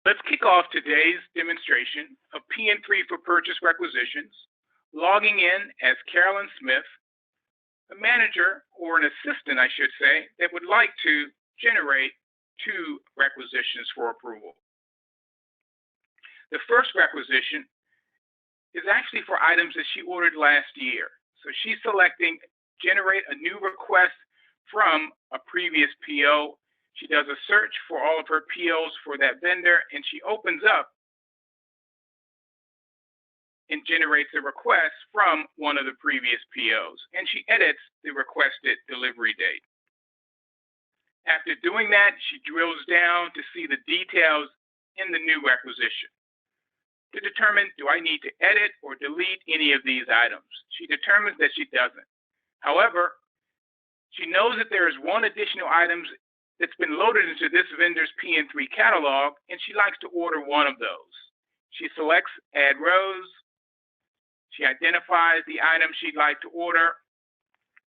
Let's kick off today's demonstration of PN3 for Purchase Requisitions, logging in as Carolyn Smith, a manager, or an assistant, I should say, that would like to generate 2 requisitions for approval. The first requisition is actually for items that she ordered last year. So she's selecting generate a new request from a previous PO. She does a search for all of her POs for that vendor, and she opens up and generates a request from one of the previous POs, and she edits the requested delivery date. After doing that, she drills down to see the details in the new requisition to determine, do I need to edit or delete any of these items? She determines that she doesn't. However, she knows that there is one additional item that's been loaded into this vendor's PN3 catalog, and she likes to order one of those. She selects Add Rows. She identifies the item she'd like to order,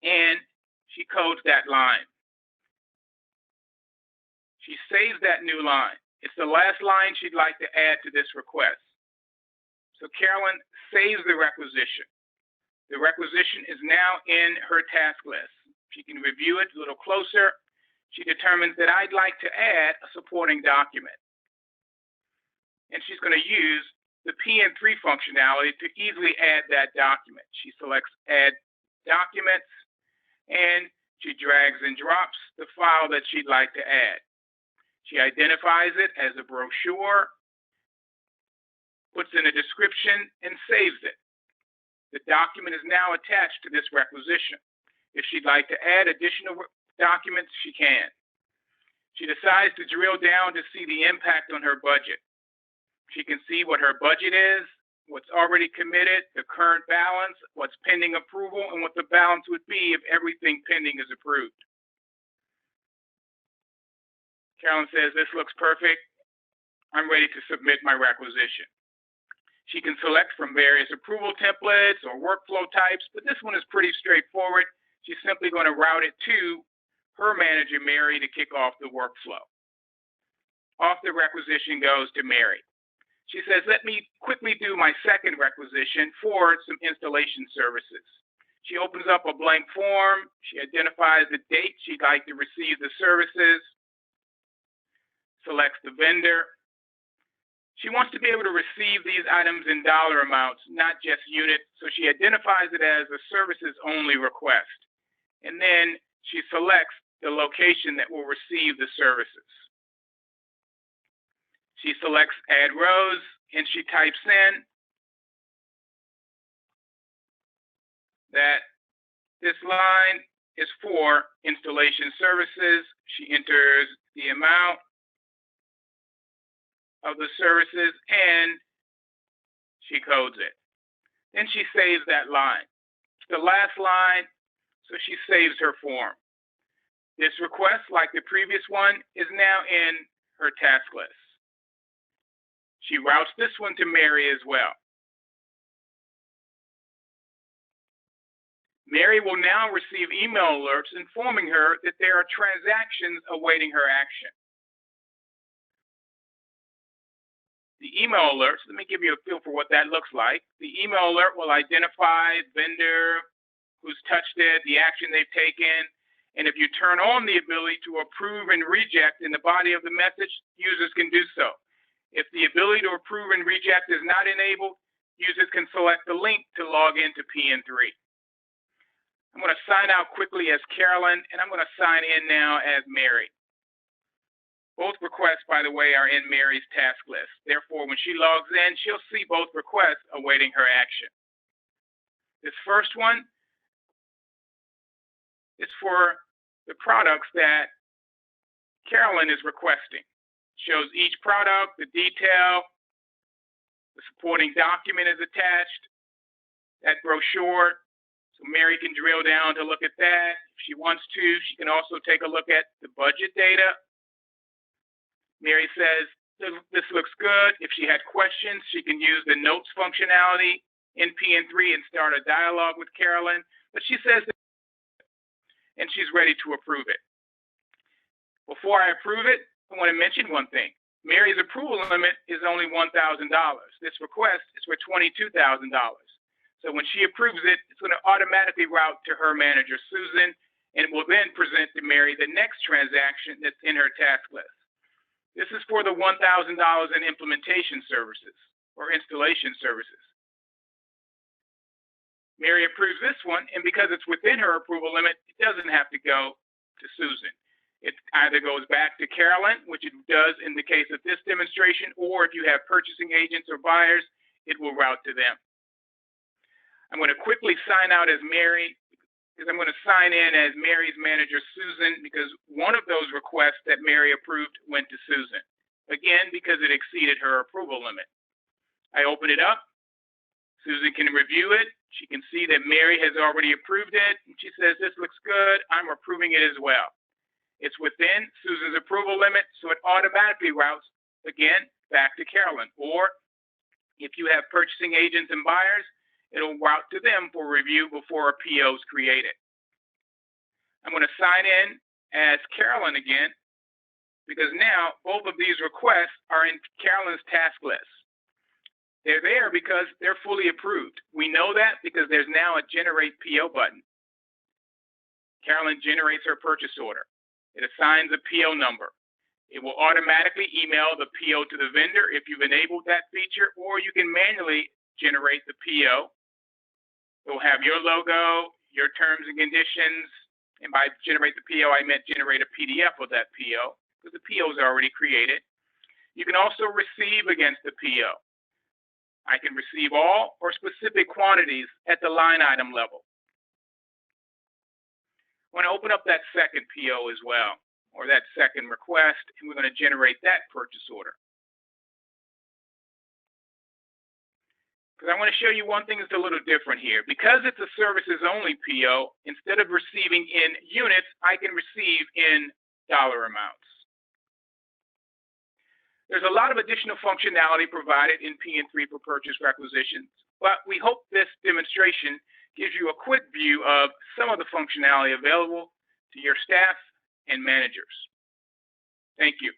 and she codes that line. She saves that new line. It's the last line she'd like to add to this request. So Carolyn saves the requisition. The requisition is now in her task list. She can review it a little closer. She determines that I'd like to add a supporting document. And she's going to use the PN3 functionality to easily add that document. She selects Add Documents, and she drags and drops the file that she'd like to add. She identifies it as a brochure, puts in a description, and saves it. The document is now attached to this requisition. If she'd like to add additional documents, she can. She decides to drill down to see the impact on her budget. She can see what her budget is, what's already committed, the current balance, what's pending approval, and what the balance would be if everything pending is approved. Carolyn says, this looks perfect. I'm ready to submit my requisition. She can select from various approval templates or workflow types, but this one is pretty straightforward. She's simply going to route it to her manager, Mary, to kick off the workflow. Off the requisition goes to Mary. She says, let me quickly do my second requisition for some installation services. She opens up a blank form. She identifies the date she'd like to receive the services, selects the vendor. She wants to be able to receive these items in dollar amounts, not just units, so she identifies it as a services-only request. And then she selects the location that will receive the services. She selects Add Rows, and she types in that this line is for installation services. She enters the amount of the services, and she codes it. Then she saves that line. It's the last line, so she saves her form. This request, like the previous one, is now in her task list. She routes this one to Mary as well. Mary will now receive email alerts informing her that there are transactions awaiting her action. The email alerts, let me give you a feel for what that looks like. The email alert will identify vendor, who's touched it, the action they've taken, and if you turn on the ability to approve and reject in the body of the message, users can do so. If the ability to approve and reject is not enabled, users can select the link to log into PN3. I'm going to sign out quickly as Carolyn, and I'm going to sign in now as Mary. Both requests, by the way, are in Mary's task list. Therefore, when she logs in, she'll see both requests awaiting her action. This first one is for the products that Carolyn is requesting. Shows each product, the detail, the supporting document is attached, that brochure, so Mary can drill down to look at that. If she wants to, she can also take a look at the budget data. Mary says, this looks good. If she had questions, she can use the notes functionality in PN3 and start a dialogue with Carolyn, but she says, and she's ready to approve it. Before I approve it, I want to mention one thing. Mary's approval limit is only $1,000. This request is for $22,000. So when she approves it, it's going to automatically route to her manager, Susan, and will then present to Mary the next transaction that's in her task list. This is for the $1,000 in implementation services or installation services. Mary approves this one, and because it's within her approval limit, it doesn't have to go to Susan. It either goes back to Carolyn, which it does in the case of this demonstration, or if you have purchasing agents or buyers, it will route to them. I'm going to quickly sign out as Mary, because I'm going to sign in as Mary's manager, Susan, because one of those requests that Mary approved went to Susan. Again, because it exceeded her approval limit. I open it up. Susan can review it. She can see that Mary has already approved it. And she says, this looks good. I'm approving it as well. It's within Susan's approval limit, so it automatically routes, again, back to Carolyn. Or if you have purchasing agents and buyers, it'll route to them for review before a PO is created. I'm going to sign in as Carolyn again, because now both of these requests are in Carolyn's task list. They're there because they're fully approved. We know that because there's now a Generate PO button. Carolyn generates her purchase order. It assigns a PO number. It will automatically email the PO to the vendor if you've enabled that feature, or you can manually generate the PO. It will have your logo, your terms and conditions, and by generate the PO, I meant generate a PDF of that PO, because the PO is already created. You can also receive against the PO. I can receive all or specific quantities at the line item level. I want to open up that second PO as well, or that second request, and we're going to generate that purchase order. Because I want to show you one thing that's a little different here. Because it's a services-only PO, instead of receiving in units, I can receive in dollar amounts. There's a lot of additional functionality provided in PN3 for purchase requisitions, but we hope this demonstration gives you a quick view of some of the functionality available to your staff and managers. Thank you.